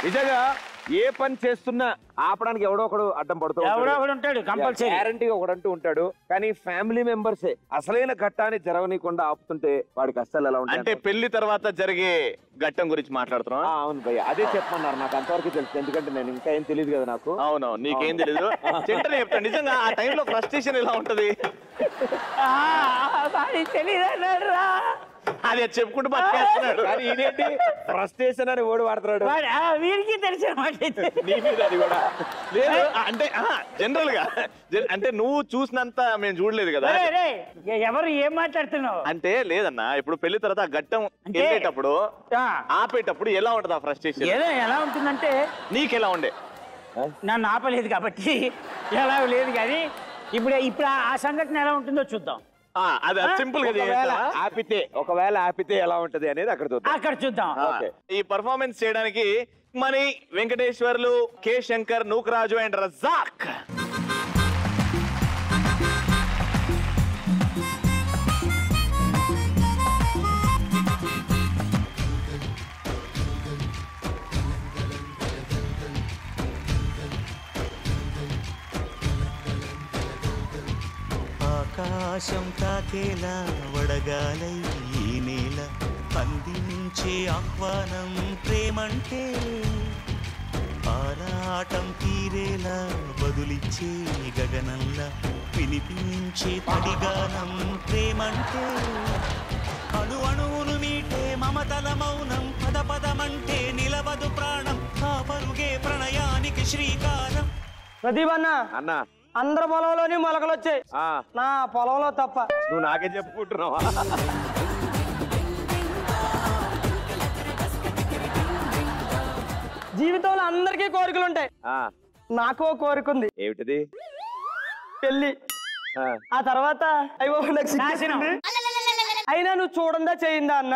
నిజంగా ఏ పని చేస్తున్నా ఆపడానికి ఎవడో ఒకడు అడ్డం పడుతూ కంపల్సరీ గ్యారంటీగా ఒకడంటూ ఉంటాడు. కానీ ఫ్యామిలీ మెంబర్సే అసలైన ఘట్టాన్ని జరగనీయకుండా ఆపుతుంటే వాడి కష్టాలు ఎలా ఉంటాయి? అంటే పెళ్లి తర్వాత జరిగే ఘట్టం గురించి మాట్లాడుతున్నాం. అవును భయ్య, అదే చెప్పమన్నారు. నాకు అంతవరకు తెలుసు, ఎందుకంటే నేను ఇంకా ఏం తెలియదు కదా నాకు. అవునవును, నీకేం తెలీదు. చెంటనే చెప్తాను, నిజంగా ఆ టైంలో ఫ్రస్ట్రేషన్ ఎలా ఉంటది తెలియదు. అది చెప్పుకుంటూ బతికేస్తున్నాడు. కానీ ఇదేంటి ఫ్రస్ట్రేషన్ అని ఓడి వాడుతున్నాడు. వీరికి తెలిసిన మాట నీ మీద అది కూడా లేదు అంటే జనరల్ గా అంటే నువ్వు చూసినంత మేము చూడలేదు కదా. ఎవరు ఏం మాట్లాడుతున్నావు అంటే లేదన్నా, ఇప్పుడు పెళ్లి తర్వాత ఘట్టం వెళ్ళేటప్పుడు ఆపేటప్పుడు ఎలా ఉంటది ఆ ఫ్రస్ట్రేషన్? ఎలా ఉంటుందంటే నీకెలా ఉండే? నన్ను ఆపలేదు కాబట్టి ఎలా లేదు, కానీ ఇప్పుడు ఆ సంఘటన ఎలా ఉంటుందో చూద్దాం. అది సింపుల్ గా ఒకవేళ ఆపితే ఎలా ఉంటది అనేది అక్కడ చూద్దాం. ఈ పర్ఫార్మెన్స్ చేయడానికి మణి, వెంకటేశ్వర్లు, కె శంకర్, నూకరాజు అండ్ రజాక్. ఆకాశం తాకేలా వడగాలై ఈ నేల అందించే ఆహ్వానం ప్రేమంటే, ఆరాటం తీరేలా బదులిచ్చే గగనంలా వినిపించే తడిగానం ప్రేమంటే, అణు అణువును మీటే మమతల మౌనం పదపదమంటే నిలవదు ప్రాణం, ఆ పరుగే ప్రణయానికి శ్రీకారం. ప్రదీప్ అన్న అందరి పొలంలోని మొలకలు వచ్చాయి, నా పొలంలో తప్ప. నువ్వు నాకే చెప్పుకుంటున్నావా? జీవితంలో అందరికీ కోరికలు ఉంటాయి, నాకు కోరిక ఉంది. ఏమిటది? పెళ్లి. ఆ తర్వాత అయినా నువ్వు చూడందా చేయిందా అన్న,